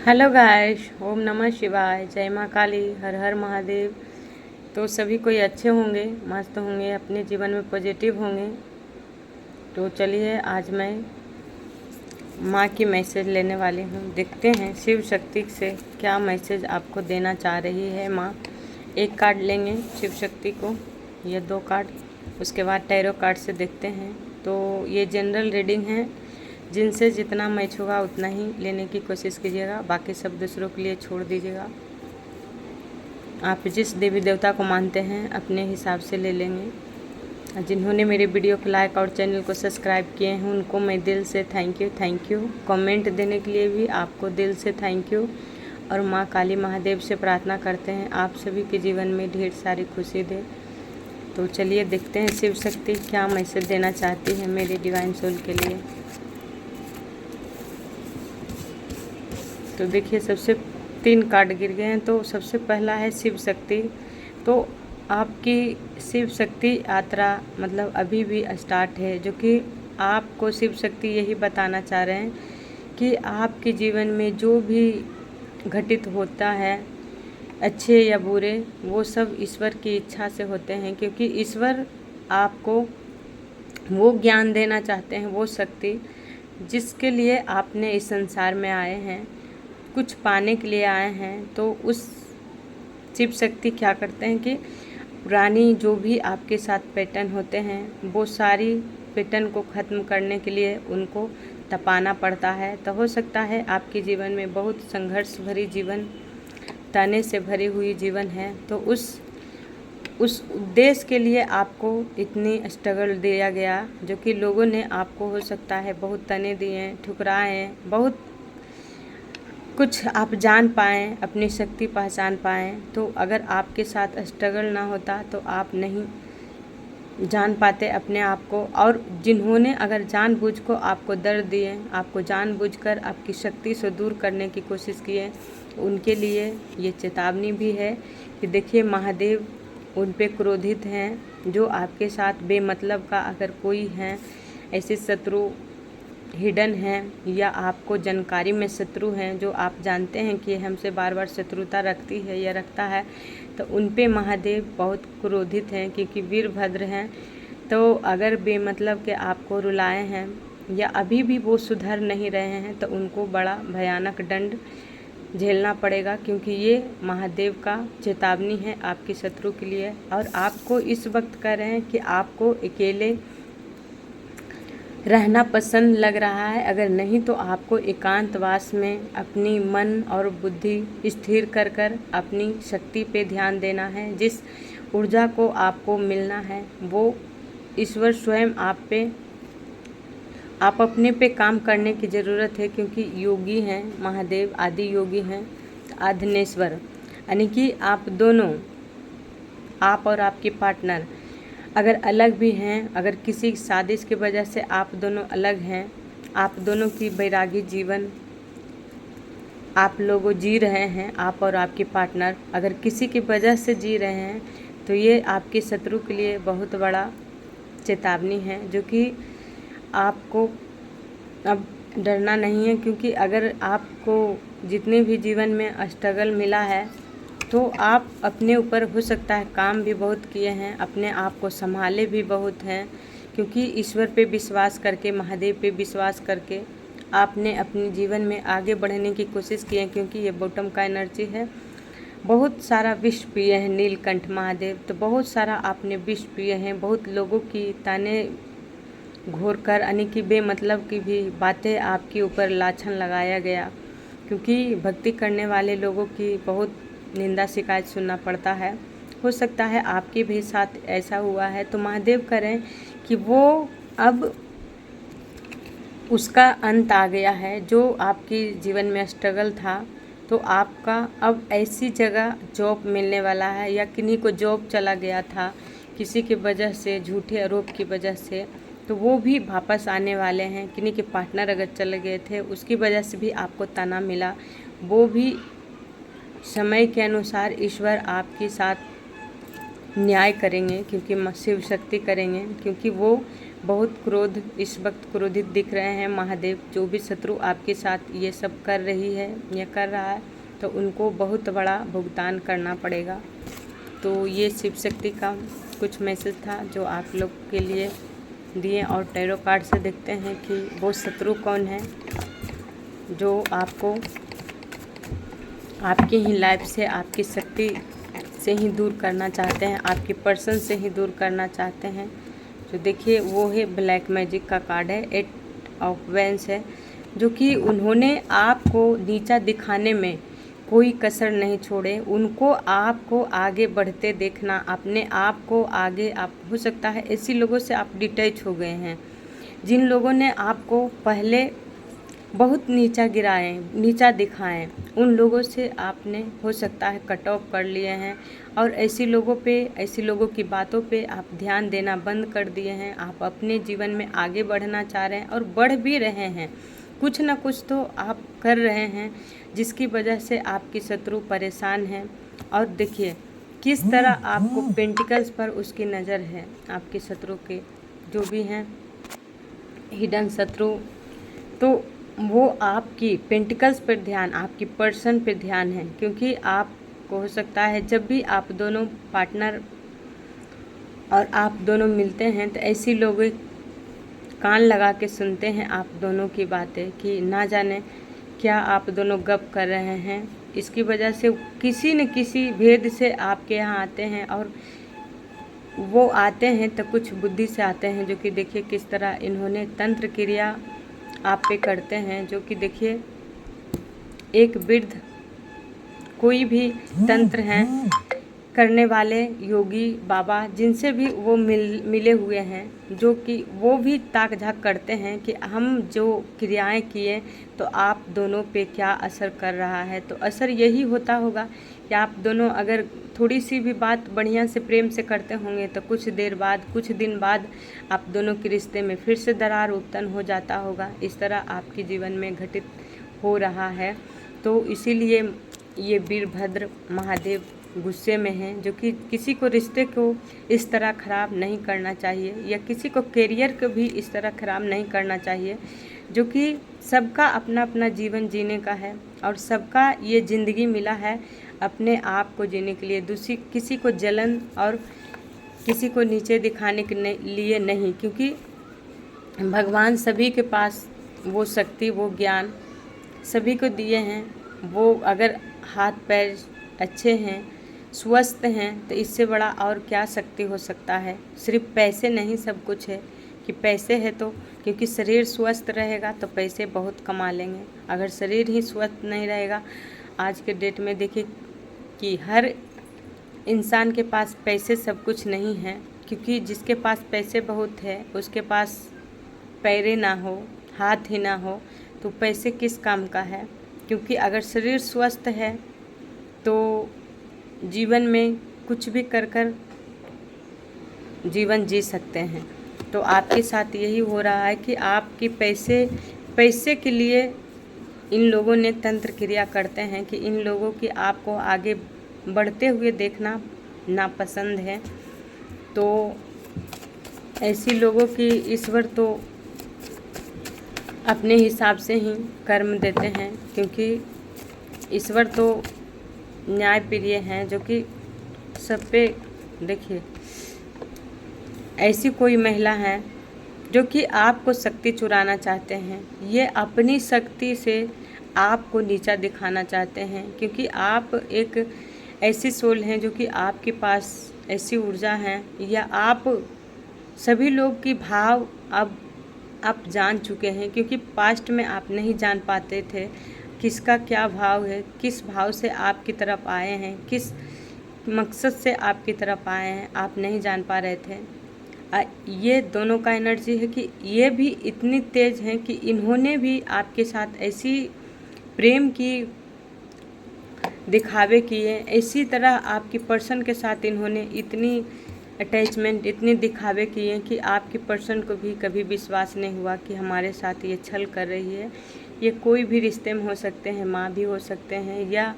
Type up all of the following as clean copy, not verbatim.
Hello guys, ओम नमः शिवाय, जय माँ काली, हर हर महादेव। तो सभी कोई अच्छे होंगे, मस्त होंगे, अपने जीवन में पॉजिटिव होंगे। तो चलिए आज मैं माँ की मैसेज लेने वाली हूँ। देखते हैं शिव शक्ति से क्या मैसेज आपको देना चाह रही है माँ। एक कार्ड लेंगे शिव शक्ति को, ये 2 कार्ड, उसके बाद टैरो कार्ड से देखते हैं। तो ये जनरल रीडिंग है, जिनसे जितना मैच होगा उतना ही लेने की कोशिश कीजिएगा, बाकी सब दूसरों के लिए छोड़ दीजिएगा। आप जिस देवी देवता को मानते हैं अपने हिसाब से ले लेंगे। जिन्होंने मेरे वीडियो को लाइक और चैनल को सब्सक्राइब किए हैं उनको मैं दिल से थैंक यू। कमेंट देने के लिए भी आपको दिल से थैंक यू। और माँ काली महादेव से प्रार्थना करते हैं आप सभी के जीवन में ढेर सारी खुशी दे। तो चलिए देखते हैं शिव शक्ति क्या मैसेज देना चाहती है मेरे डिवाइन सोल के लिए। तो देखिए सबसे 3 कार्ड गिर गए हैं। तो सबसे पहला है शिव शक्ति। तो आपकी शिव शक्ति यात्रा मतलब अभी भी स्टार्ट है, जो कि आपको शिव शक्ति यही बताना चाह रहे हैं कि आपके जीवन में जो भी घटित होता है, अच्छे या बुरे, वो सब ईश्वर की इच्छा से होते हैं। क्योंकि ईश्वर आपको वो ज्ञान देना चाहते हैं, वो शक्ति जिसके लिए आपने इस संसार में आए हैं, कुछ पाने के लिए आए हैं। तो उस शिव शक्ति क्या करते हैं कि पुरानी जो भी आपके साथ पैटर्न होते हैं, वो सारी पैटर्न को ख़त्म करने के लिए उनको तपाना पड़ता है। तो हो सकता है आपके जीवन में बहुत संघर्ष भरी जीवन, ताने से भरी हुई जीवन है। तो उस उद्देश्य के लिए आपको इतनी स्ट्रगल दिया गया, जो कि लोगों ने आपको हो सकता है बहुत तने दिए, ठुकराए हैं, बहुत कुछ आप जान पाएँ, अपनी शक्ति पहचान पाएँ। तो अगर आपके साथ स्ट्रगल ना होता तो आप नहीं जान पाते अपने आप को। और जिन्होंने अगर जानबूझ को आपको दर्द दिए, आपको जानबूझकर आपकी शक्ति से दूर करने की कोशिश किए, उनके लिए ये चेतावनी भी है कि देखिए महादेव उन पे क्रोधित हैं। जो आपके साथ बेमतलब का अगर कोई है, ऐसे शत्रु हिडन हैं या आपको जानकारी में शत्रु हैं, जो आप जानते हैं कि हमसे बार बार शत्रुता रखती है या रखता है, तो उन पे महादेव बहुत क्रोधित हैं क्योंकि वीरभद्र हैं। तो अगर बेमतलब के आपको रुलाए हैं या अभी भी वो सुधर नहीं रहे हैं, तो उनको बड़ा भयानक दंड झेलना पड़ेगा, क्योंकि ये महादेव का चेतावनी है आपके शत्रु के लिए। और आपको इस वक्त कह रहे हैं कि आपको अकेले रहना पसंद लग रहा है। अगर नहीं तो आपको एकांतवास में अपनी मन और बुद्धि स्थिर कर कर अपनी शक्ति पे ध्यान देना है। जिस ऊर्जा को आपको मिलना है वो ईश्वर स्वयं आप अपने पे काम करने की ज़रूरत है। क्योंकि योगी हैं महादेव, आदि योगी हैं, आधनेश्वर, यानी कि आप दोनों, आप और आपके पार्टनर अगर अलग भी हैं, अगर किसी साजिश की वजह से आप दोनों अलग हैं, आप दोनों की वैरागी जीवन आप लोग जी रहे हैं, आप और आपके पार्टनर अगर किसी की वजह से जी रहे हैं, तो ये आपके शत्रु के लिए बहुत बड़ा चेतावनी है, जो कि आपको अब डरना नहीं है। क्योंकि अगर आपको जितने भी जीवन में स्ट्रगल मिला है, तो आप अपने ऊपर हो सकता है काम भी बहुत किए हैं, अपने आप को संभाले भी बहुत हैं। क्योंकि ईश्वर पे विश्वास करके, महादेव पे विश्वास करके आपने अपने जीवन में आगे बढ़ने की कोशिश की है। क्योंकि ये बॉटम का एनर्जी है। बहुत सारा विष पिए हैं नीलकंठ महादेव, तो बहुत सारा आपने विष पिए हैं, बहुत लोगों की ताने घोर कर, यानी कि बेमतलब की भी बातें आपके ऊपर लाछन लगाया गया। क्योंकि भक्ति करने वाले लोगों की बहुत निंदा शिकायत सुनना पड़ता है। हो सकता है आपके भी साथ ऐसा हुआ है। तो महादेव करें कि वो अब उसका अंत आ गया है। जो आपकी जीवन में स्ट्रगल था, तो आपका अब ऐसी जगह जॉब मिलने वाला है, या किन्हीं को जॉब चला गया था किसी की वजह से, झूठे आरोप की वजह से, तो वो भी वापस आने वाले हैं। किन्हीं के पार्टनर अगर चले गए थे, उसकी वजह से भी आपको ताना मिला, वो भी समय के अनुसार ईश्वर आपके साथ न्याय करेंगे। क्योंकि शिव शक्ति करेंगे, क्योंकि वो बहुत क्रोध इस वक्त क्रोधित दिख रहे हैं महादेव। जो भी शत्रु आपके साथ ये सब कर रही है या कर रहा है तो उनको बहुत बड़ा भुगतान करना पड़ेगा। तो ये शिव शक्ति का कुछ मैसेज था जो आप लोग के लिए दिए। और टैरो कार्ड से देखते हैं कि वो शत्रु कौन है जो आपको आपकी ही लाइफ से, आपकी शक्ति से ही दूर करना चाहते हैं, आपके पर्सन से ही दूर करना चाहते हैं। तो देखिए वो है ब्लैक मैजिक का कार्ड है, 8 ऑफ वैंड्स है, जो कि उन्होंने आपको नीचा दिखाने में कोई कसर नहीं छोड़े। उनको आपको आगे बढ़ते देखना, अपने आप को आगे, आप हो सकता है ऐसी लोगों से आप डिटैच हो गए हैं जिन लोगों ने आपको पहले बहुत नीचा गिराए, नीचा दिखाएं, उन लोगों से आपने हो सकता है कट ऑफ कर लिए हैं। और ऐसी लोगों पे, ऐसी लोगों की बातों पे आप ध्यान देना बंद कर दिए हैं। आप अपने जीवन में आगे बढ़ना चाह रहे हैं और बढ़ भी रहे हैं। कुछ ना कुछ तो आप कर रहे हैं जिसकी वजह से आपकी शत्रु परेशान है। और देखिए किस तरह आपको पेंटिकल्स पर उसकी नज़र है, आपके शत्रु के जो भी हैं हिडन शत्रु, तो वो आपकी पेंटिकल्स पर ध्यान, आपकी पर्सन पर ध्यान है। क्योंकि आपको हो सकता है जब भी आप दोनों पार्टनर और आप दोनों मिलते हैं तो ऐसी लोग कान लगा के सुनते हैं आप दोनों की बातें कि ना जाने क्या आप दोनों गप कर रहे हैं। इसकी वजह से किसी न किसी भेद से आपके यहाँ आते हैं और वो आते हैं तो कुछ बुद्धि से आते हैं, जो कि देखिए किस तरह इन्होंने तंत्र क्रिया आप पे करते हैं। जो कि देखिए एक वृद्ध, कोई भी तंत्र हैं करने वाले योगी बाबा जिनसे भी वो मिले हुए हैं, जो कि वो भी ताक झाक करते हैं कि हम जो क्रियाएं किए तो आप दोनों पे क्या असर कर रहा है। तो असर यही होता होगा कि आप दोनों अगर थोड़ी सी भी बात बढ़िया से प्रेम से करते होंगे तो कुछ देर बाद, कुछ दिन बाद आप दोनों के रिश्ते में फिर से दरार उत्पन्न हो जाता होगा। इस तरह आपके जीवन में घटित हो रहा है। तो इसीलिए ये वीरभद्र महादेव गुस्से में हैं, जो कि किसी को रिश्ते को इस तरह ख़राब नहीं करना चाहिए या किसी को करियर को भी इस तरह ख़राब नहीं करना चाहिए। जो कि सबका अपना अपना जीवन जीने का है और सबका ये ज़िंदगी मिला है अपने आप को जीने के लिए, दूसरी किसी को जलन और किसी को नीचे दिखाने के लिए नहीं। क्योंकि भगवान सभी के पास वो शक्ति, वो ज्ञान सभी को दिए हैं। वो अगर हाथ पैर अच्छे हैं, स्वस्थ हैं, तो इससे बड़ा और क्या शक्ति हो सकता है। सिर्फ पैसे नहीं सब कुछ है कि पैसे है तो, क्योंकि शरीर स्वस्थ रहेगा तो पैसे बहुत कमा लेंगे। अगर शरीर ही स्वस्थ नहीं रहेगा, आज के डेट में देखिए कि हर इंसान के पास पैसे सब कुछ नहीं है। क्योंकि जिसके पास पैसे बहुत है उसके पास पैरें ना हो, हाथ ही ना हो, तो पैसे किस काम का है। क्योंकि अगर शरीर स्वस्थ है तो जीवन में कुछ भी कर कर जीवन जी सकते हैं। तो आपके साथ यही हो रहा है कि आपके पैसे के लिए इन लोगों ने तंत्र क्रिया करते हैं कि इन लोगों की आपको आगे बढ़ते हुए देखना नापसंद है। तो ऐसी लोगों की ईश्वर तो अपने हिसाब से ही कर्म देते हैं, क्योंकि ईश्वर तो न्याय प्रिय हैं, जो कि सब पे देखिए ऐसी कोई महिला है जो कि आपको शक्ति चुराना चाहते हैं। ये अपनी शक्ति से आपको नीचा दिखाना चाहते हैं, क्योंकि आप एक ऐसी सोल हैं जो कि आपके पास ऐसी ऊर्जा है, या आप सभी लोग की भाव अब आप जान चुके हैं। क्योंकि पास्ट में आप नहीं जान पाते थे किसका क्या भाव है, किस भाव से आपकी तरफ आए हैं, किस मकसद से आपकी तरफ आए हैं, आप नहीं जान पा रहे थे। ये दोनों का एनर्जी है कि ये भी इतनी तेज हैं कि इन्होंने भी आपके साथ ऐसी प्रेम की दिखावे किए, इसी तरह आपकी पर्सन के साथ इन्होंने इतनी अटैचमेंट, इतने दिखावे किए कि आपकी पर्सन को भी कभी विश्वास नहीं हुआ कि हमारे साथ ये छल कर रही है। ये कोई भी रिश्ते में हो सकते हैं, माँ भी हो सकते हैं या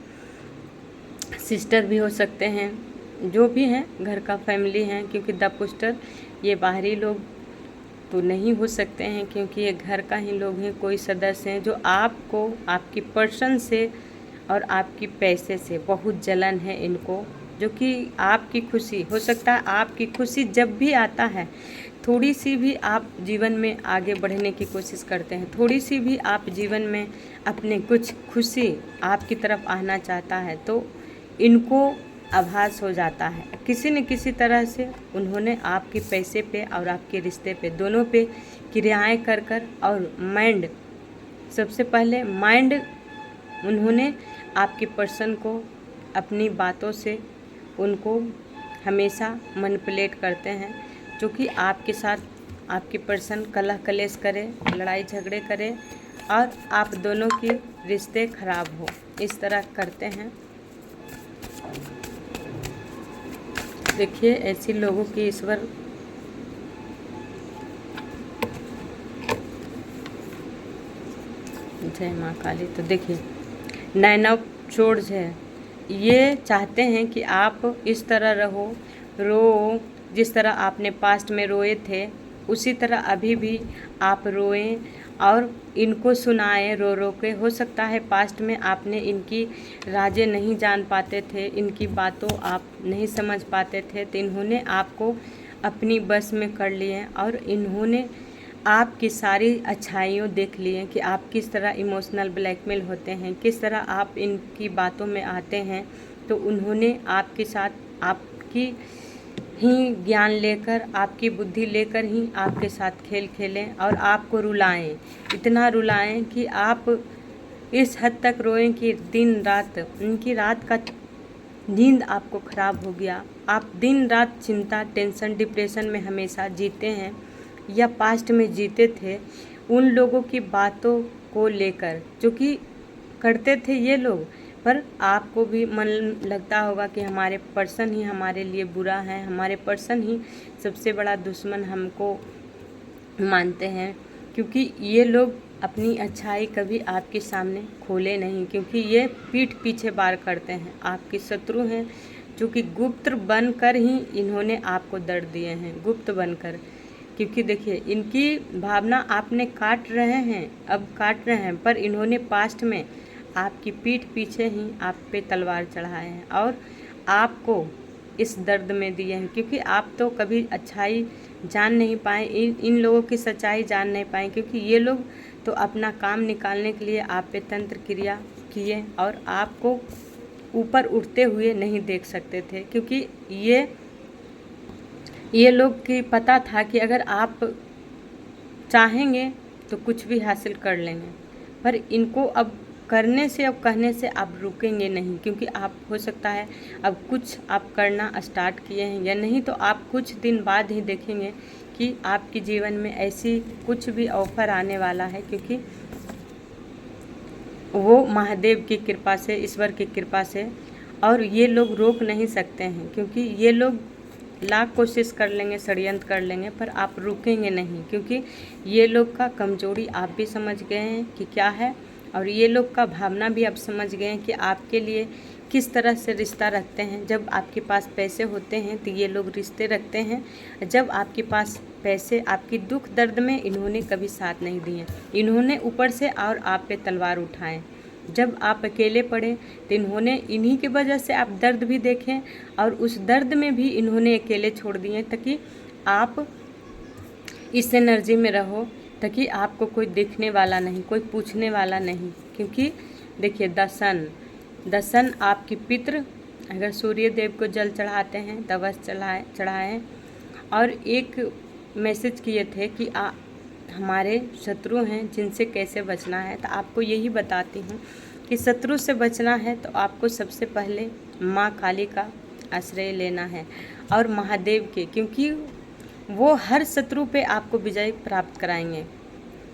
सिस्टर भी हो सकते हैं, जो भी हैं घर का फैमिली हैं। क्योंकि द पुस्टर ये बाहरी लोग तो नहीं हो सकते हैं, क्योंकि ये घर का ही लोग हैं, कोई सदस्य हैं जो आपको आपकी पर्सन से और आपकी पैसे से बहुत जलन है इनको, जो कि आपकी खुशी हो सकता है। आपकी खुशी जब भी आता है, थोड़ी सी भी आप जीवन में आगे बढ़ने की कोशिश करते हैं, थोड़ी सी भी आप जीवन में अपने कुछ खुशी आपकी तरफ आना चाहता है, तो इनको आभास हो जाता है किसी न किसी तरह से उन्होंने आपके पैसे पे और आपके रिश्ते पे दोनों पे क्रियाएं कर कर और माइंड, सबसे पहले माइंड उन्होंने आपके पर्सन को अपनी बातों से उनको हमेशा मैनिपुलेट करते हैं, जो कि आपके साथ आपके पर्सन कलह कलेश करे, लड़ाई झगड़े करे और आप दोनों की रिश्ते खराब हो, इस तरह करते हैं। देखिए ऐसे लोगों की ईश्वर जय माँ काली। तो देखिए 9 ऑफ स्वॉर्ड्स है, ये चाहते हैं कि आप इस तरह रो जिस तरह आपने पास्ट में रोए थे, उसी तरह अभी भी आप रोएं और इनको सुनाएं रो रो के। हो सकता है पास्ट में आपने इनकी राजें नहीं जान पाते थे, इनकी बातों आप नहीं समझ पाते थे, तो इन्होंने आपको अपनी बस में कर लिए और इन्होंने आपकी सारी अच्छाइयों देख लिए कि आप किस तरह इमोशनल ब्लैकमेल होते हैं, किस तरह आप इनकी बातों में आते हैं। तो उन्होंने आपके साथ आपकी ही ज्ञान लेकर, आपकी बुद्धि लेकर ही आपके साथ खेल खेलें और आपको रुलाएं, इतना रुलाएं कि आप इस हद तक रोएं कि दिन रात उनकी रात का नींद आपको ख़राब हो गया। आप दिन रात चिंता, टेंशन, डिप्रेशन में हमेशा जीते हैं या पास्ट में जीते थे उन लोगों की बातों को लेकर, जो कि करते थे ये लोग। पर आपको भी मन लगता होगा कि हमारे पर्सन ही हमारे लिए बुरा है, हमारे पर्सन ही सबसे बड़ा दुश्मन हमको मानते हैं, क्योंकि ये लोग अपनी अच्छाई कभी आपके सामने खोले नहीं, क्योंकि ये पीठ पीछे वार करते हैं, आपके शत्रु हैं, जो कि गुप्त बनकर ही इन्होंने आपको दर्द दिए हैं, गुप्त बनकर। क्योंकि देखिए इनकी भावना आपने काट रहे हैं, अब काट रहे हैं, पर इन्होंने पास्ट में आपकी पीठ पीछे ही आप पे तलवार चढ़ाए हैं और आपको इस दर्द में दिए हैं, क्योंकि आप तो कभी अच्छाई जान नहीं पाए, इन लोगों की सच्चाई जान नहीं पाए, क्योंकि ये लोग तो अपना काम निकालने के लिए आप पे तंत्र क्रिया किए और आपको ऊपर उठते हुए नहीं देख सकते थे, क्योंकि ये लोग की पता था कि अगर आप चाहेंगे तो कुछ भी हासिल कर लेंगे, पर इनको अब करने से, अब कहने से आप रुकेंगे नहीं, क्योंकि आप हो सकता है अब कुछ आप करना स्टार्ट किए हैं या नहीं, तो आप कुछ दिन बाद ही देखेंगे कि आपके जीवन में ऐसी कुछ भी ऑफर आने वाला है, क्योंकि वो महादेव की कृपा से, ईश्वर की कृपा से, और ये लोग रोक नहीं सकते हैं, क्योंकि ये लोग लाख कोशिश कर लेंगे, षड्यंत्र कर लेंगे, पर आप रुकेंगे नहीं, क्योंकि ये लोग का कमजोरी आप भी समझ गए हैं कि क्या है, और ये लोग का भावना भी आप समझ गए हैं कि आपके लिए किस तरह से रिश्ता रखते हैं। जब आपके पास पैसे होते हैं तो ये लोग रिश्ते रखते हैं, जब आपके पास पैसे, आपकी दुख दर्द में इन्होंने कभी साथ नहीं दिए, इन्होंने ऊपर से और आप पे तलवार उठाएं। जब आप अकेले पड़े तो इन्होंने, इन्हीं की वजह से आप दर्द भी देखें और उस दर्द में भी इन्होंने अकेले छोड़ दिए, ताकि आप इस एनर्जी में रहो, ताकि आपको कोई देखने वाला नहीं, कोई पूछने वाला नहीं। क्योंकि देखिए दसन आपकी पितृ अगर सूर्य देव को जल चढ़ाते हैं, तवस चढ़ाएं और एक मैसेज किए थे कि हमारे शत्रु हैं जिनसे कैसे बचना है। तो आपको यही बताती हूँ कि शत्रु से बचना है तो आपको सबसे पहले माँ काली का आश्रय लेना है और महादेव के, क्योंकि वो हर शत्रु पे आपको विजय प्राप्त कराएंगे।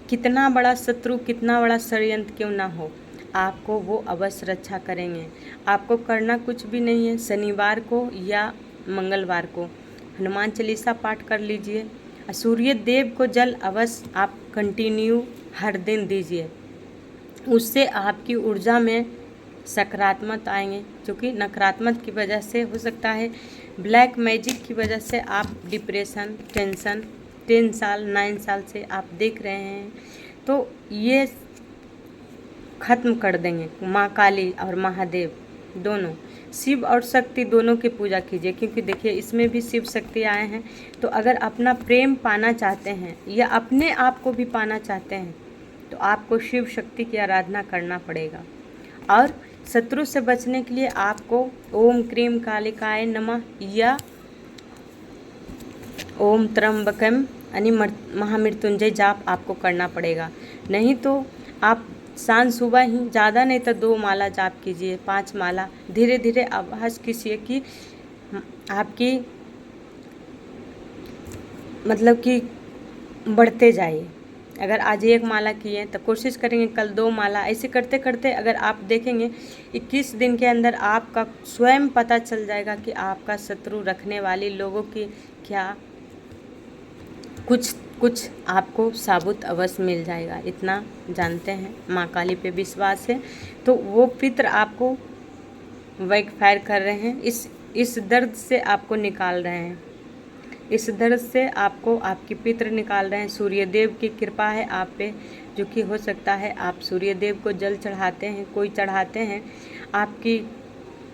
कितना बड़ा शत्रु, कितना बड़ा षड्यंत्र क्यों ना हो, आपको वो अवश्य रक्षा करेंगे। आपको करना कुछ भी नहीं है, शनिवार को या मंगलवार को हनुमान चालीसा पाठ कर लीजिए, सूर्य देव को जल अवश्य आप कंटिन्यू हर दिन दीजिए, उससे आपकी ऊर्जा में सकारात्मक आएंगे, क्योंकि नकारात्मक की वजह से हो सकता है ब्लैक मैजिक की वजह से आप डिप्रेशन, टेंशन 10 साल 9 साल से आप देख रहे हैं, तो ये खत्म कर देंगे। माँ काली और महादेव दोनों, शिव और शक्ति दोनों की पूजा कीजिए, क्योंकि देखिए इसमें भी शिव शक्ति आए हैं। तो अगर अपना प्रेम पाना चाहते हैं या अपने आप को भी पाना चाहते हैं तो आपको शिव शक्ति की आराधना करना पड़ेगा। और शत्रु से बचने के लिए आपको ओम क्रीम कालिकाय नमः या ओम त्र्यंबकम यानी महामृत्युंजय जाप आपको करना पड़ेगा। नहीं तो आप शाम सुबह ही, ज़्यादा नहीं तो 2 माला जाप कीजिए, 5 माला, धीरे धीरे आवाज़ कीजिए कि आपकी मतलब कि बढ़ते जाइए। अगर आज 1 माला किए तो कोशिश करेंगे कल 2 माला, ऐसे करते करते अगर आप देखेंगे 21 दिन के अंदर आपका स्वयं पता चल जाएगा कि आपका शत्रु रखने वाले लोगों की क्या कुछ आपको साबुत अवश्य मिल जाएगा। इतना जानते हैं, माँ काली पे विश्वास है, तो वो पितर आपको बैकफायर कर रहे हैं, इस दर्द से आपको निकाल रहे हैं, इस दर्द से आपको आपकी पितर निकाल रहे हैं। सूर्यदेव की कृपा है आप पे, जो कि हो सकता है आप सूर्यदेव को जल चढ़ाते हैं, कोई चढ़ाते हैं। आपकी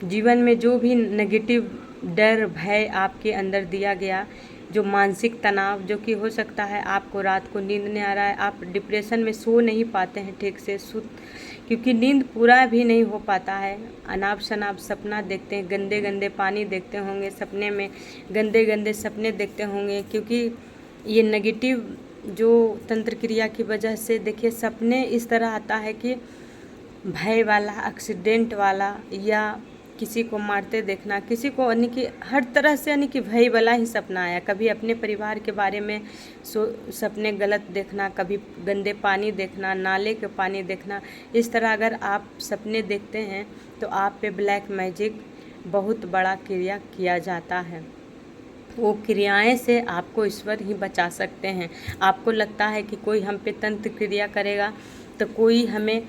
जीवन में जो भी नेगेटिव डर भय आपके अंदर दिया गया, जो मानसिक तनाव, जो कि हो सकता है आपको रात को नींद नहीं आ रहा है, आप डिप्रेशन में सो नहीं पाते हैं ठीक से, क्योंकि नींद पूरा भी नहीं हो पाता है, अनाप शनाप सपना देखते हैं, गंदे गंदे पानी देखते होंगे सपने में, गंदे गंदे सपने देखते होंगे, क्योंकि ये नेगेटिव जो तंत्र क्रिया की वजह से देखिए सपने इस तरह आता है कि भय वाला, एक्सीडेंट वाला, या किसी को मारते देखना, किसी को यानी कि हर तरह से यानी कि भय वाला ही सपना आया। कभी अपने परिवार के बारे में सपने गलत देखना, कभी गंदे पानी देखना, नाले के पानी देखना। इस तरह अगर आप सपने देखते हैं तो आप पे ब्लैक मैजिक बहुत बड़ा क्रिया किया जाता है। वो क्रियाएं से आपको ईश्वर ही बचा सकते हैं। आपको लगता है कि कोई हम पे तंत्र क्रिया करेगा तो कोई हमें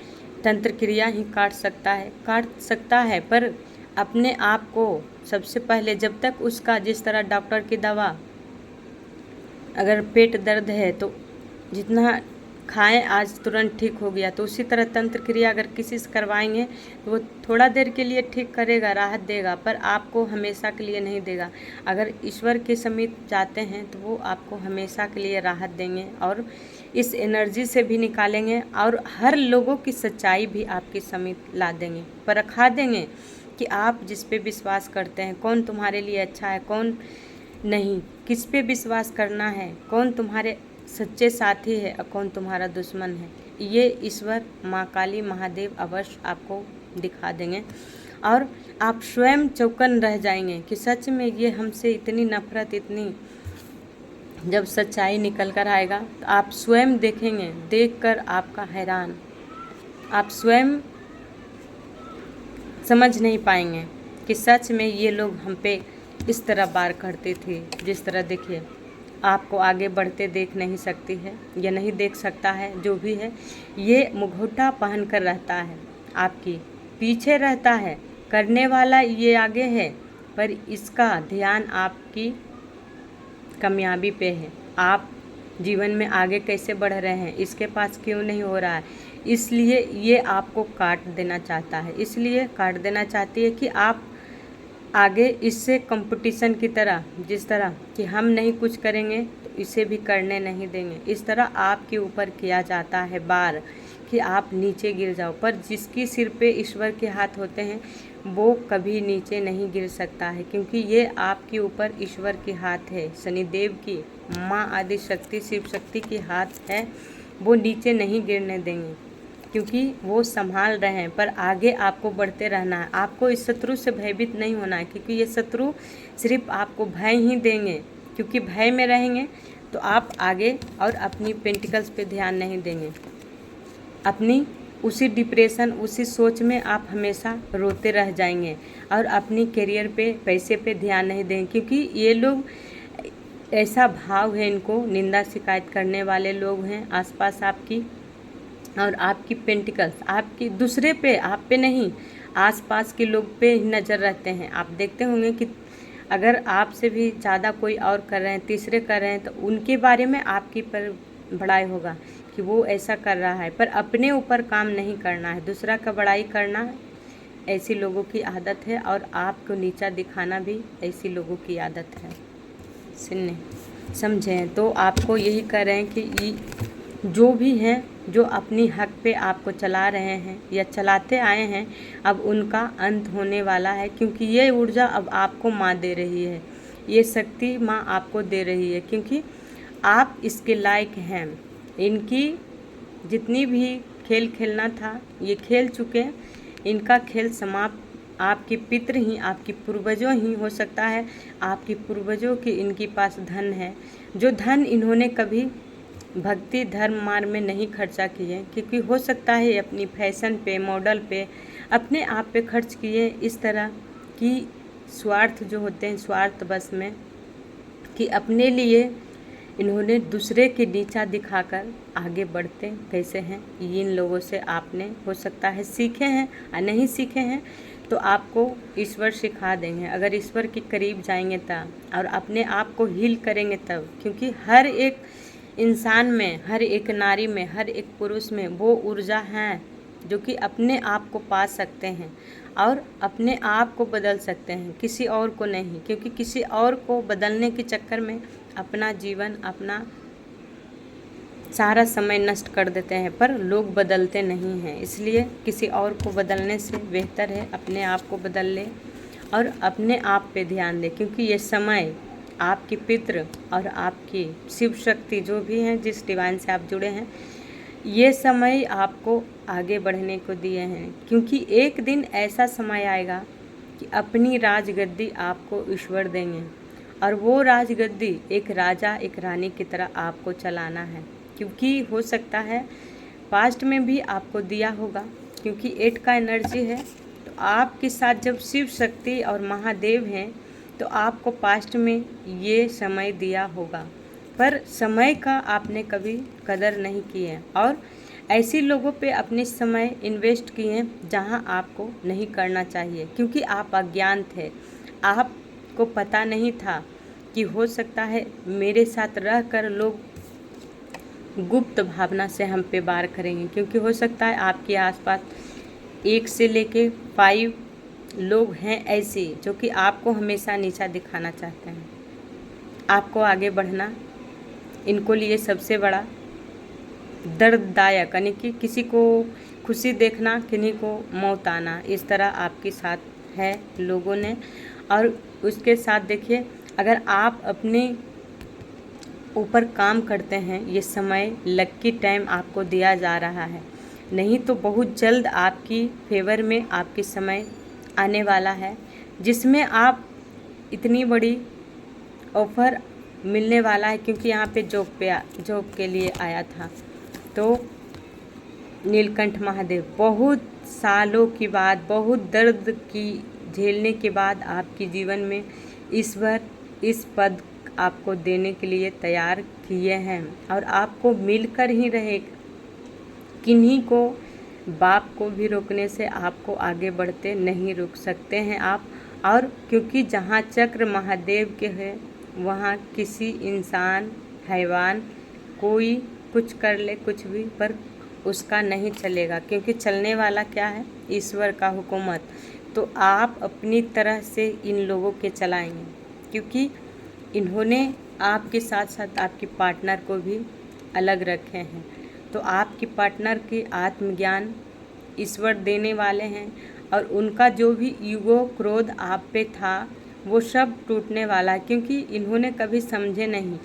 तंत्र क्रिया ही काट सकता है, पर अपने आप को सबसे पहले, जब तक उसका जिस तरह डॉक्टर की दवा, अगर पेट दर्द है तो जितना खाएं आज तुरंत ठीक हो गया, तो उसी तरह तंत्र क्रिया अगर किसी से करवाएंगे तो वो थोड़ा देर के लिए ठीक करेगा, राहत देगा, पर आपको हमेशा के लिए नहीं देगा। अगर ईश्वर के समीप जाते हैं तो वो आपको हमेशा के लिए राहत देंगे और इस एनर्जी से भी निकालेंगे, और हर लोगों की सच्चाई भी आपके समीप ला देंगे, परखा देंगे कि आप जिस पे विश्वास करते हैं कौन तुम्हारे लिए अच्छा है, कौन नहीं, किस पे विश्वास करना है, कौन तुम्हारे सच्चे साथी है और कौन तुम्हारा दुश्मन है। ये ईश्वर माँ काली महादेव अवश्य आपको दिखा देंगे, और आप स्वयं चौकन रह जाएंगे कि सच में ये हमसे इतनी नफरत, इतनी, जब सच्चाई निकल कर आएगा तो आप स्वयं देखेंगे, देखकर आपका हैरान, आप स्वयं समझ नहीं पाएंगे कि सच में ये लोग हम पे इस तरह वार करते थे। जिस तरह देखिए आपको आगे बढ़ते देख नहीं सकती है या नहीं देख सकता है, जो भी है, ये मुखौटा पहन कर रहता है, आपकी पीछे रहता है, करने वाला ये आगे है, पर इसका ध्यान आपकी कामयाबी पे है। आप जीवन में आगे कैसे बढ़ रहे हैं, इसके पास क्यों नहीं हो रहा है, इसलिए ये आपको काट देना चाहता है, इसलिए काट देना चाहती है कि आप आगे इससे कंपटीशन की तरह, जिस तरह कि हम नहीं कुछ करेंगे तो इसे भी करने नहीं देंगे, इस तरह आपके ऊपर किया जाता है बार कि आप नीचे गिर जाओ। पर जिसकी सिर पे ईश्वर के हाथ होते हैं वो कभी नीचे नहीं गिर सकता है, क्योंकि ये आपके ऊपर ईश्वर के हाथ है, शनिदेव की, माँ आदि शक्ति, शिव शक्ति की हाथ है, वो नीचे नहीं गिरने देंगे, क्योंकि वो संभाल रहे हैं। पर आगे आपको बढ़ते रहना है, आपको इस शत्रु से भयभीत नहीं होना है, क्योंकि ये शत्रु सिर्फ आपको भय ही देंगे, क्योंकि भय में रहेंगे तो आप आगे और अपनी पेंटिकल्स पे ध्यान नहीं देंगे, अपनी उसी डिप्रेशन, उसी सोच में आप हमेशा रोते रह जाएंगे और अपनी करियर पे, पैसे पे ध्यान नहीं देंगे, क्योंकि ये लोग, ऐसा भाव है इनको, निंदा शिकायत करने वाले लोग हैं आसपास आपकी, और आपकी पेंटिकल्स आपकी दूसरे पे, आप पे नहीं, आसपास के लोग पे नज़र रहते हैं। आप देखते होंगे कि अगर आपसे भी ज़्यादा कोई और कर रहे हैं, तीसरे कर रहे हैं, तो उनके बारे में आपकी पर बड़ाई होगा कि वो ऐसा कर रहा है, पर अपने ऊपर काम नहीं करना है। दूसरा का बड़ाई करना ऐसी लोगों की आदत है, और आपको नीचा दिखाना भी ऐसी लोगों की आदत है। सुनने समझें, तो आपको यही कह रहे हैं कि जो भी हैं, जो अपनी हक पे आपको चला रहे हैं या चलाते आए हैं, अब उनका अंत होने वाला है, क्योंकि ये ऊर्जा अब आपको माँ दे रही है, ये शक्ति माँ आपको दे रही है, क्योंकि आप इसके लायक हैं। इनकी जितनी भी खेल खेलना था ये खेल चुके हैं, इनका खेल समाप्त। आपके पितृ ही, आपकी पूर्वजों ही, हो सकता है आपकी पूर्वजों की इनके पास धन है, जो धन इन्होंने कभी भक्ति धर्म मार्ग में नहीं खर्चा किए, क्योंकि हो सकता है अपनी फैशन पे, मॉडल पे, अपने आप पे खर्च किए। इस तरह की स्वार्थ जो होते हैं, स्वार्थ बस में, कि अपने लिए इन्होंने दूसरे के नीचा दिखाकर आगे बढ़ते कैसे हैं, इन लोगों से आपने हो सकता है सीखे हैं, और नहीं सीखे हैं तो आपको ईश्वर सिखा देंगे। अगर ईश्वर के करीब जाएंगे तब, और अपने आप को हील करेंगे तब, क्योंकि हर एक इंसान में, हर एक नारी में, हर एक पुरुष में वो ऊर्जा है जो कि अपने आप को पा सकते हैं और अपने आप को बदल सकते हैं, किसी और को नहीं। क्योंकि किसी और को बदलने के चक्कर में अपना जीवन, अपना सारा समय नष्ट कर देते हैं, पर लोग बदलते नहीं हैं। इसलिए किसी और को बदलने से बेहतर है अपने आप को बदल ले और अपने आप पे ध्यान दे, क्योंकि ये समय आपके पितृ और आपकी शिव शक्ति जो भी हैं, जिस डिवाइन से आप जुड़े हैं, ये समय आपको आगे बढ़ने को दिए हैं। क्योंकि एक दिन ऐसा समय आएगा कि अपनी राजगद्दी आपको ईश्वर देंगे, और वो राजगद्दी एक राजा, एक रानी की तरह आपको चलाना है। क्योंकि हो सकता है पास्ट में भी आपको दिया होगा, क्योंकि 8 का एनर्जी है, तो आपके साथ जब शिव शक्ति और महादेव हैं तो आपको पास्ट में ये समय दिया होगा, पर समय का आपने कभी कदर नहीं की है, और ऐसे लोगों पे अपने समय इन्वेस्ट किए हैं जहां आपको नहीं करना चाहिए, क्योंकि आप अज्ञान थे, आपको पता नहीं था कि हो सकता है मेरे साथ रहकर लोग गुप्त भावना से हम पे वार करेंगे। क्योंकि हो सकता है आपके आसपास 1 से लेके 5 लोग हैं ऐसे जो कि आपको हमेशा नीचा दिखाना चाहते हैं, आपको आगे बढ़ना इनको लिए सबसे बड़ा दर्ददायक, यानी कि किसी को खुशी देखना, किन्हीं को मौत आना, इस तरह आपके साथ है लोगों ने। और उसके साथ देखिए, अगर आप अपने ऊपर काम करते हैं, ये समय लकी टाइम आपको दिया जा रहा है, नहीं तो बहुत जल्द आपकी फेवर में आपके समय आने वाला है, जिसमें आप इतनी बड़ी ऑफ़र मिलने वाला है। क्योंकि यहाँ पे जॉब के लिए आया था, तो नीलकंठ महादेव बहुत सालों के बाद, बहुत दर्द की झेलने के बाद आपके जीवन में ईश्वर इस पद आपको देने के लिए तैयार किए हैं, और आपको मिलकर ही रहे। किन्हीं को, बाप को भी रोकने से आपको आगे बढ़ते नहीं रुक सकते हैं आप। और क्योंकि जहाँ चक्र महादेव के है, वहाँ किसी इंसान, हैवान, कोई कुछ कर ले, कुछ भी, पर उसका नहीं चलेगा। क्योंकि चलने वाला क्या है? ईश्वर का हुकूमत। तो आप अपनी तरह से इन लोगों के चलाएंगे, क्योंकि इन्होंने आपके साथ साथ आपके पार्टनर को भी अलग रखे हैं। तो आपके पार्टनर के आत्मज्ञान ईश्वर देने वाले हैं, और उनका जो भी ईगो, क्रोध आप पे था, वो सब टूटने वाला है। क्योंकि इन्होंने कभी समझे नहीं,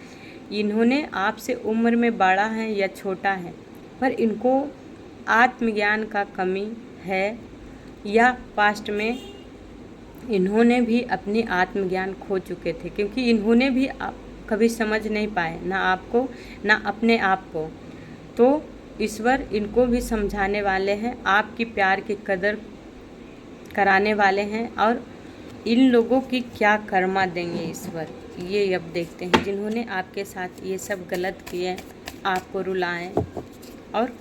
इन्होंने आपसे उम्र में बड़ा है या छोटा है, पर इनको आत्मज्ञान का कमी है, या पास्ट में इन्होंने भी अपनी आत्मज्ञान खो चुके थे। क्योंकि इन्होंने भी कभी समझ नहीं पाए, ना आपको ना अपने आप को। तो ईश्वर इनको भी समझाने वाले हैं, आपकी प्यार की कदर कराने वाले हैं, और इन लोगों की क्या कर्मा देंगे ईश्वर, ये अब देखते हैं। जिन्होंने आपके साथ ये सब गलत किए, आपको रुलाएं, और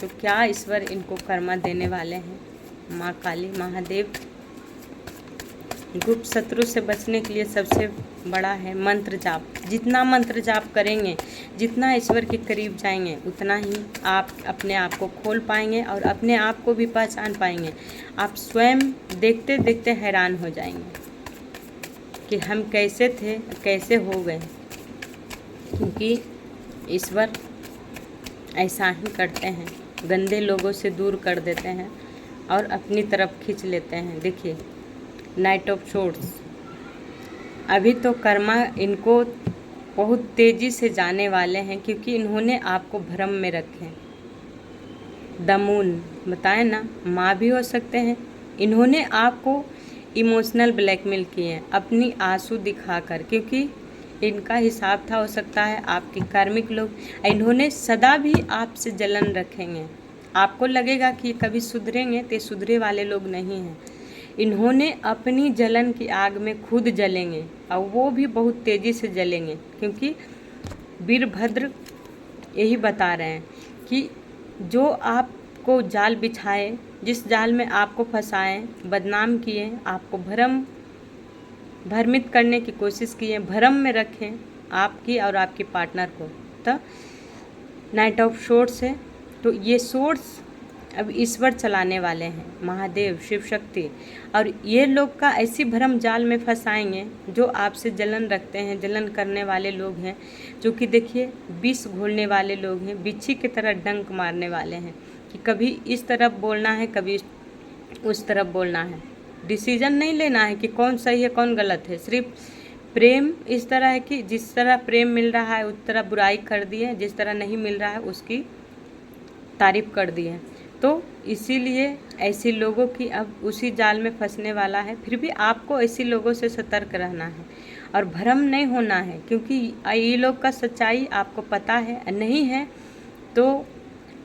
तो क्या ईश्वर इनको कर्मा देने वाले हैं। माँ काली, महादेव गुप्त शत्रु से बचने के लिए सबसे बड़ा है मंत्र जाप। जितना मंत्र जाप करेंगे, जितना ईश्वर के करीब जाएंगे, उतना ही आप अपने आप को खोल पाएंगे और अपने आप को भी पहचान पाएंगे। आप स्वयं देखते देखते हैरान हो जाएंगे कि हम कैसे थे, कैसे हो गए। क्योंकि ईश्वर ऐसा ही करते हैं, गंदे लोगों से दूर कर देते हैं और अपनी तरफ खींच लेते हैं। देखिए नाइट ऑफ सोर्ड्स, अभी तो कर्मा इनको बहुत तेज़ी से जाने वाले हैं क्योंकि इन्होंने आपको भ्रम में रखे। द मून बताए ना, माँ भी हो सकते हैं। इन्होंने आपको इमोशनल ब्लैकमेल किए हैं अपनी आंसू दिखाकर, क्योंकि इनका हिसाब था, हो सकता है आपके कार्मिक लोग। इन्होंने सदा भी आपसे जलन रखेंगे। आपको लगेगा कि कभी सुधरेंगे, तो सुधरे वाले लोग नहीं हैं। इन्होंने अपनी जलन की आग में खुद जलेंगे और वो भी बहुत तेज़ी से जलेंगे, क्योंकि वीरभद्र यही बता रहे हैं कि जो आपको जाल बिछाए, जिस जाल में आपको फंसाएं, बदनाम किए, आपको भ्रमित करने की कोशिश किए, भ्रम में रखें आपकी और आपके पार्टनर को। तो नाइट ऑफ सोर्ड्स है, तो ये सोर्ड्स अब ईश्वर चलाने वाले हैं, महादेव, शिव शक्ति। और ये लोग का ऐसी भ्रम जाल में फंसाएंगे जो आपसे जलन रखते हैं, जलन करने वाले लोग हैं, जो कि देखिए विष घोलने वाले लोग हैं, बिच्छी की तरह डंक मारने वाले हैं कि कभी इस तरफ बोलना है, कभी उस तरफ बोलना है। डिसीजन नहीं लेना है कि कौन सही है कौन गलत है। सिर्फ प्रेम इस तरह है कि जिस तरह प्रेम मिल रहा है उस तरह बुराई कर दी है, जिस तरह नहीं मिल रहा है उसकी तारीफ कर दी है। तो इसीलिए ऐसे लोगों की अब उसी जाल में फंसने वाला है। फिर भी आपको ऐसे लोगों से सतर्क रहना है और भ्रम नहीं होना है, क्योंकि ये लोग का सच्चाई आपको पता है नहीं है तो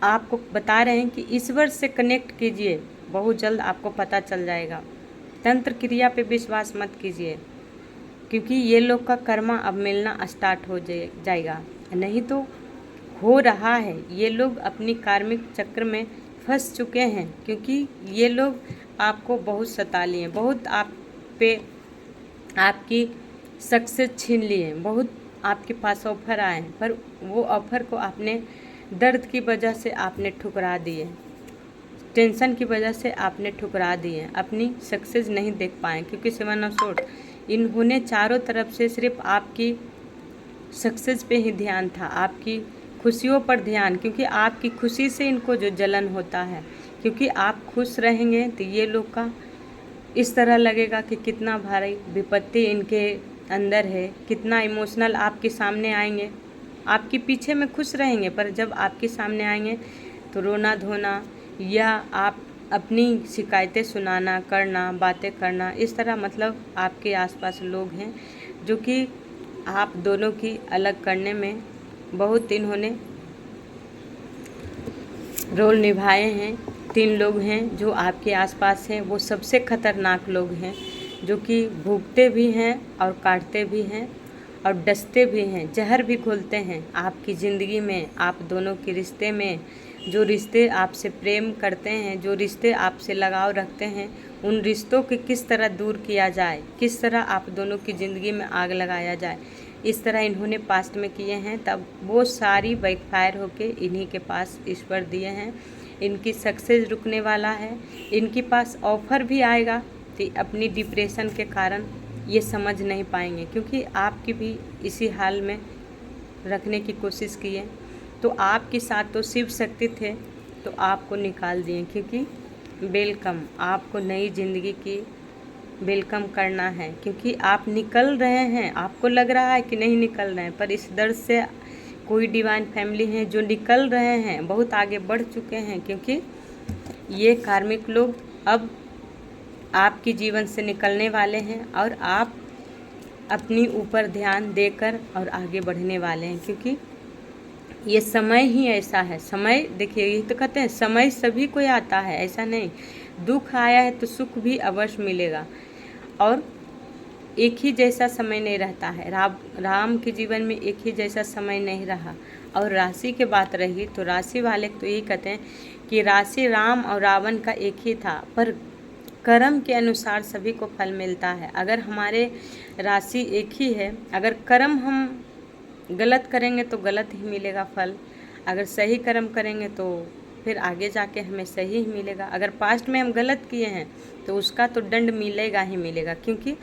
आपको बता रहे हैं कि ईश्वर से कनेक्ट कीजिए, बहुत जल्द आपको पता चल जाएगा। तंत्र क्रिया पे विश्वास मत कीजिए, क्योंकि ये लोग का कर्मा अब मिलना स्टार्ट हो जाएगा, नहीं तो हो रहा है। ये लोग अपनी कार्मिक चक्र में फंस चुके हैं, क्योंकि ये लोग आपको बहुत सता लिए, बहुत आप पे आपकी सक्सेस छीन लिए, बहुत आपके पास ऑफर आए, पर वो ऑफर को आपने दर्द की वजह से आपने ठुकरा दिए, टेंशन की वजह से आपने ठुकरा दिए, अपनी सक्सेस नहीं देख पाए। क्योंकि 7 ऑफ सोर्ड्स, इन्होंने चारों तरफ से सिर्फ आपकी सक्सेस पे ही ध्यान था, आपकी खुशियों पर ध्यान, क्योंकि आपकी खुशी से इनको जो जलन होता है, क्योंकि आप खुश रहेंगे तो ये लोग का इस तरह लगेगा कि कितना भारी विपत्ति इनके अंदर है, कितना इमोशनल आपके सामने आएंगे। आपके पीछे में खुश रहेंगे, पर जब आपके सामने आएंगे तो रोना धोना या आप अपनी शिकायतें सुनाना, करना, बातें करना, इस तरह मतलब आपके आसपास लोग हैं जो कि आप दोनों की अलग करने में बहुत इन्होंने रोल निभाए हैं। 3 लोग हैं जो आपके आसपास हैं, वो सबसे खतरनाक लोग हैं, जो कि भूखते भी हैं और काटते भी हैं और डसते भी हैं, जहर भी घोलते हैं आपकी ज़िंदगी में, आप दोनों के रिश्ते में। जो रिश्ते आपसे प्रेम करते हैं, जो रिश्ते आपसे लगाव रखते हैं, उन रिश्तों को किस तरह दूर किया जाए, किस तरह आप दोनों की ज़िंदगी में आग लगाया जाए, इस तरह इन्होंने पास्ट में किए हैं। तब वो सारी बैकफायर होके इन्हीं के पास ईश्वर दिए हैं। इनकी सक्सेस रुकने वाला है, इनके पास ऑफ़र भी आएगा तो अपनी डिप्रेशन के कारण ये समझ नहीं पाएंगे, क्योंकि आपकी भी इसी हाल में रखने की कोशिश किए। तो आपके साथ तो शिव शक्ति थे, तो आपको निकाल दिए, क्योंकि वेलकम, आपको नई ज़िंदगी की वेलकम करना है, क्योंकि आप निकल रहे हैं। आपको लग रहा है कि नहीं निकल रहे हैं, पर इस दर्द से कोई डिवाइन फैमिली है जो निकल रहे हैं, बहुत आगे बढ़ चुके हैं, क्योंकि ये कार्मिक लोग अब आपके जीवन से निकलने वाले हैं और आप अपनी ऊपर ध्यान देकर और आगे बढ़ने वाले हैं, क्योंकि ये समय ही ऐसा है। समय देखिए, ये तो कहते हैं समय सभी को आता है, ऐसा नहीं। दुख आया है तो सुख भी अवश्य मिलेगा, और एक ही जैसा समय नहीं रहता है। राम के जीवन में एक ही जैसा समय नहीं रहा। और राशि की बात रही तो राशि वाले तो यही कहते हैं कि राशि राम और रावण का एक ही था, पर कर्म के अनुसार सभी को फल मिलता है। अगर हमारे राशि एक ही है, अगर कर्म हम गलत करेंगे तो गलत ही मिलेगा फल, अगर सही कर्म करेंगे तो फिर आगे जाके हमें सही ही मिलेगा। अगर पास्ट में हम गलत किए हैं तो उसका तो दंड मिलेगा ही मिलेगा, क्योंकि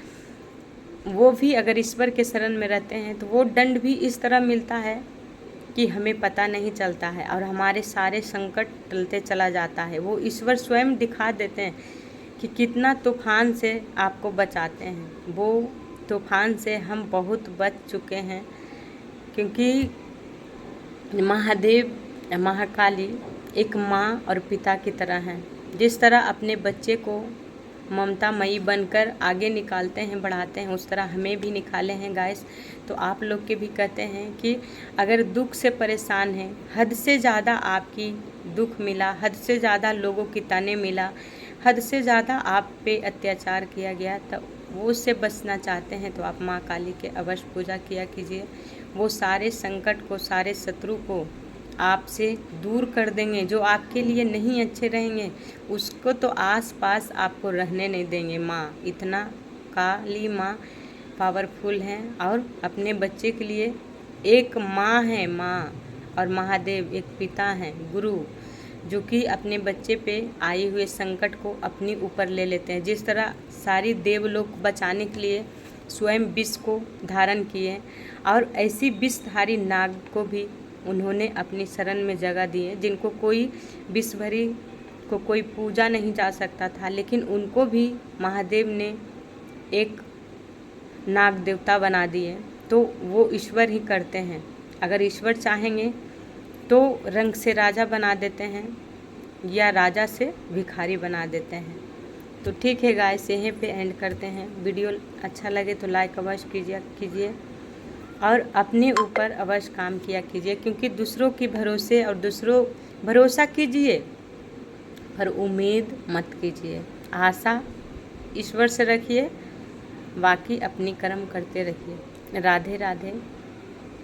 वो भी अगर ईश्वर के शरण में रहते हैं तो वो दंड भी इस तरह मिलता है कि हमें पता नहीं चलता है और हमारे सारे संकट टलते चला जाता है। वो ईश्वर स्वयं दिखा देते हैं कि कितना तूफान से आपको बचाते हैं। वो तूफान से हम बहुत बच चुके हैं, क्योंकि महादेव महाकाली एक माँ और पिता की तरह हैं। जिस तरह अपने बच्चे को ममतामयी बनकर आगे निकालते हैं, बढ़ाते हैं, उस तरह हमें भी निकाले हैं गाइस। तो आप लोग के भी कहते हैं कि अगर दुख से परेशान हैं, हद से ज़्यादा आपकी दुख मिला, हद से ज़्यादा लोगों की ताने मिला, हद से ज़्यादा आप पे अत्याचार किया गया, तब वो उससे बचना चाहते हैं तो आप माँ काली के अवश्य पूजा किया कीजिए। वो सारे संकट को, सारे शत्रु को आपसे दूर कर देंगे। जो आपके लिए नहीं अच्छे रहेंगे उसको तो आस पास आपको रहने नहीं देंगे। माँ, इतना काली माँ पावरफुल हैं और अपने बच्चे के लिए एक माँ है माँ, और महादेव एक पिता हैं, गुरु, जो कि अपने बच्चे पे आए हुए संकट को अपने ऊपर ले लेते हैं। जिस तरह सारी देवलोक बचाने के लिए स्वयं विष को धारण किए और ऐसी विषधारी नाग को भी उन्होंने अपनी शरण में जगह दी है, जिनको कोई विषभरी को कोई पूजा नहीं जा सकता था, लेकिन उनको भी महादेव ने एक नाग देवता बना दिए। तो वो ईश्वर ही करते हैं। अगर ईश्वर चाहेंगे तो रंग से राजा बना देते हैं या राजा से भिखारी बना देते हैं। तो ठीक है गाइस, यहीं पे एंड करते हैं। वीडियो अच्छा लगे तो लाइक अवश्य कीजिए और अपने ऊपर अवश्य काम किया कीजिए, क्योंकि दूसरों के भरोसे और दूसरों भरोसा कीजिए पर उम्मीद मत कीजिए। आशा ईश्वर से रखिए, बाकी अपनी कर्म करते रहिए। राधे राधे।